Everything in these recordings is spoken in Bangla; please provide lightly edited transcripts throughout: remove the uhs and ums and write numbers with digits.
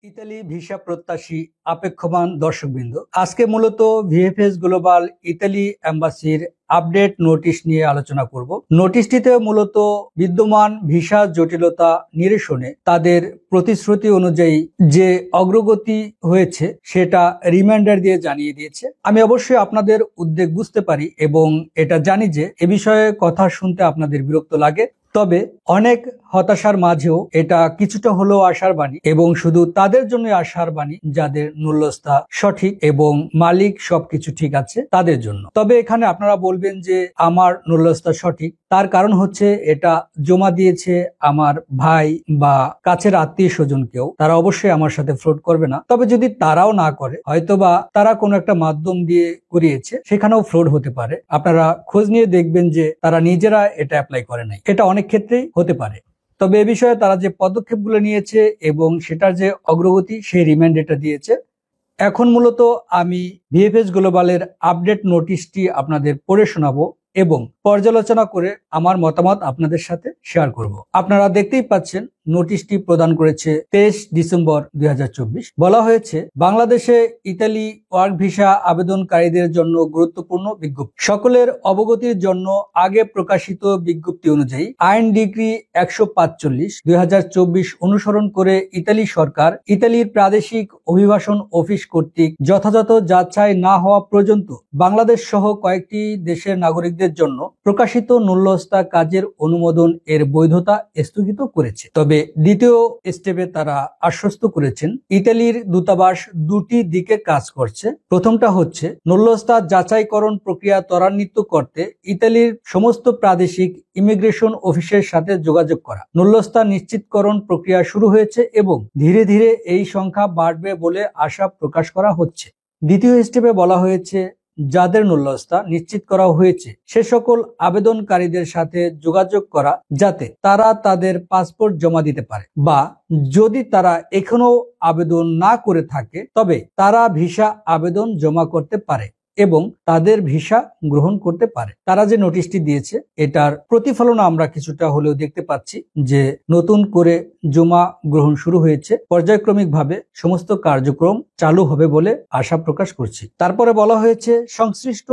ইতালি ভিসা প্রত্যাশী অপেক্ষমান দর্শকবৃন্দ, আজকে মূলত ভিএফএস গ্লোবাল ইতালি এম্বাসির আপডেট নোটিশ নিয়ে আলোচনা করব। নোটিশটিতে মূলত বিদ্যমান ভিসা জটিলতা নিরসনে তাদের প্রতিশ্রুতি অনুযায়ী যে অগ্রগতি হয়েছে সেটা রিমাইন্ডার দিয়ে জানিয়ে দিয়েছে। আমি অবশ্যই আপনাদের উদ্বেগ বুঝতে পারি এবং এটা জানি যে এ বিষয়ে কথা শুনতে আপনাদের বিরক্ত লাগে, তবে অনেক হতাশার মাঝেও এটা কিছুটা হলেও আশার বাণী এবং শুধু তাদের জন্য আশার বাণী যাদের ন্যূল্যস্থা সঠিক এবং মালিক সবকিছু ঠিক আছে তাদের জন্য। তবে এখানে আপনারা বলবেন যে আমার ন্যূল্যস্থা সঠিক, তার কারণ হচ্ছে এটা জমা দিয়েছে আমার ভাই বা কাছের আত্মীয় স্বজন, কেউ তারা অবশ্যই আমার সাথে ফ্রড করবে না। তবে যদি তারাও না করে, হয়তোবা তারা কোনো একটা মাধ্যম দিয়ে করিয়েছে, সেখানেও ফ্রড হতে পারে। আপনারা খোঁজ নিয়ে দেখবেন যে তারা নিজেরা এটা অ্যাপ্লাই করে নাই, এটা অনেক ক্ষেত্রেই হতে পারে। তবে এ বিষয়ে তারা যে পদক্ষেপগুলো নিয়েছে এবং সেটার যে অগ্রগতি সেই রিমাইন্ডারটা দিয়েছে। এখন মূলত আমি ভিএফএস গ্লোবালের আপডেট নোটিশটি আপনাদের পড়ে শোনাবো এবং পর্যালোচনা করে আমার মতামত আপনাদের সাথে শেয়ার করব। আপনারা দেখতেই পাচ্ছেন নোটিশটি প্রদান করেছে 23 ডিসেম্বর 2024। বলা হয়েছে, বাংলাদেশে ইতালি ওয়ার্ক ভিসা আবেদনকারীদের জন্য গুরুত্বপূর্ণ বিজ্ঞপ্তি। সকলের অবগতির জন্য আগে প্রকাশিত বিজ্ঞপ্তি অনুযায়ী আইন ডিগ্রি 145/2024 অনুসরণ করে ইতালি সরকার ইতালির প্রাদেশিক অভিবাসন অফিস কর্তৃক যথাযথ যাচাই না হওয়া পর্যন্ত বাংলাদেশ সহ কয়েকটি দেশের নাগরিকদের জন্য প্রকাশিত ন্যূল্যস্থা কাজের অনুমোদন এর বৈধতা স্থগিত করেছে। তবে দ্বিতীয় স্টেপে তারা আশ্বস্ত করেছেন ইতালির দূতাবাস দুটি দিকে কাজ করছে। প্রথমটা হচ্ছে ন্যূল্যস্থা যাচাইকরণ প্রক্রিয়া ত্বরান্বিত করতে ইতালির সমস্ত প্রাদেশিক ইমিগ্রেশন অফিসের সাথে যোগাযোগ করা। ন্যূল্যস্থা নিশ্চিতকরণ প্রক্রিয়া শুরু হয়েছে এবং ধীরে ধীরে এই সংখ্যা বাড়বে বলে আশা প্রকাশ করা হচ্ছে। দ্বিতীয় স্টেপে বলা হয়েছে, যাদের ন্যূল্যস্থা নিশ্চিত করা হয়েছে সে সকল আবেদনকারীদের সাথে যোগাযোগ করা, যাতে তারা তাদের পাসপোর্ট জমা দিতে পারে, বা যদি তারা এখনো আবেদন না করে থাকে তবে তারা ভিসা আবেদন জমা করতে পারে এবং তাদের ভিসা গ্রহণ করতে পারে। তারা যে নোটিশটি দিয়েছে এটার প্রতিফলন আমরা কিছুটা হলেও দেখতে পাচ্ছি যে নতুন করে জমা গ্রহণ শুরু হয়েছে। পর্যায়ক্রমিকভাবে সমস্ত কার্যক্রম চালু হবে বলে আশা প্রকাশ করছি। তারপরে বলা হয়েছে, সংশ্লিষ্ট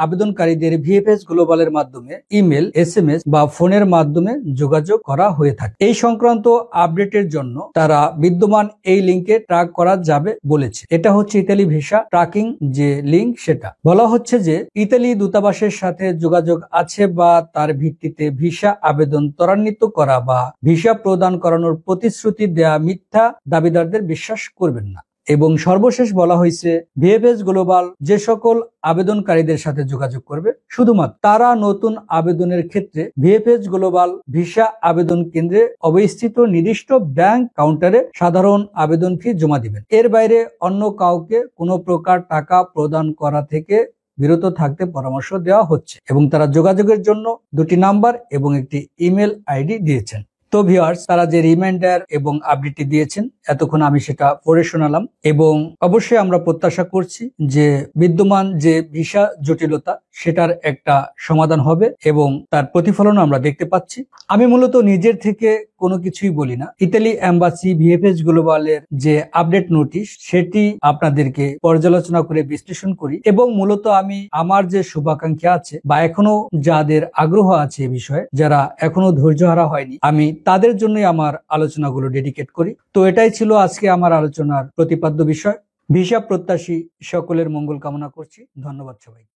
আবেদনকারীদের ভিএফএস গ্লোবালের মাধ্যমে ইমেল, এসএমএস বা ফোনের মাধ্যমে যোগাযোগ করা হয়ে থাকে। এই সংক্রান্ত আপডেটের জন্য তারা বিদ্যমান এই লিঙ্কে ট্র্যাক করা যাবে বলেছে। এটা হচ্ছে ইতালি ভিসা ট্র্যাকিং যে লিঙ্ক, সেটা বলা হচ্ছে যে ইতালি দূতাবাসের সাথে যোগাযোগ আছে বা তার ভিত্তিতে ভিসা আবেদন ত্বরান্বিত করা বা ভিসা প্রদান করানোর প্রতিশ্রুতি দেয়া মিথ্যা দাবিদারদের বিশ্বাস করবেন না। এবং সর্বশেষ বলা হয়েছে, ভিএফএস গ্লোবাল যে সকল আবেদনকারীদের সাথে যোগাযোগ করবে শুধুমাত্র তারা নতুন আবেদনের ক্ষেত্রে ভিএফএস গ্লোবাল ভিসা আবেদন কেন্দ্রে অবস্থিত নির্দিষ্ট ব্যাংক কাউন্টারে সাধারণ আবেদন ফি জমা দিবেন। এর বাইরে অন্য কাউকে কোনো প্রকার টাকা প্রদান করা থেকে বিরত থাকতে পরামর্শ দেওয়া হচ্ছে এবং তারা যোগাযোগের জন্য দুটি নাম্বার এবং একটি ইমেল আইডি দিয়েছেন। তো ভিউয়ার্স, তারা যে রিমাইন্ডার এবং আপডেটটি দিয়েছেন এতক্ষণ আমি সেটা পড়ে শোনালাম এবং অবশ্যই আমরা প্রত্যাশা করছি যে বিদ্যমান যে ভিসা জটিলতা সেটার একটা সমাধান হবে এবং তার প্রতিফলন আমরা দেখতে পাচ্ছি। আমি মূলত নিজের থেকে কোনো কিছুই বলি না। ইতালি এম্বাসি ভিএফএস গ্লোবালের যে আপডেট নোটিশ সেটি আপনাদেরকে পর্যালোচনা করে বিশ্লেষণ করি এবং মূলত আমি আমার যে শুভাকাঙ্ক্ষী আছে বা এখনো যাদের আগ্রহ আছে এ বিষয়ে, যারা এখনো ধৈর্যহারা হয়নি, আমি তাদের জন্যই আমার আলোচনাগুলো ডেডিকেট করি। তো এটাই ছিল আজকে আমার আলোচনার প্রতিপাদ্য বিষয়। ভিসা প্রত্যাশী সকলের মঙ্গল কামনা করছি। ধন্যবাদ সবাই।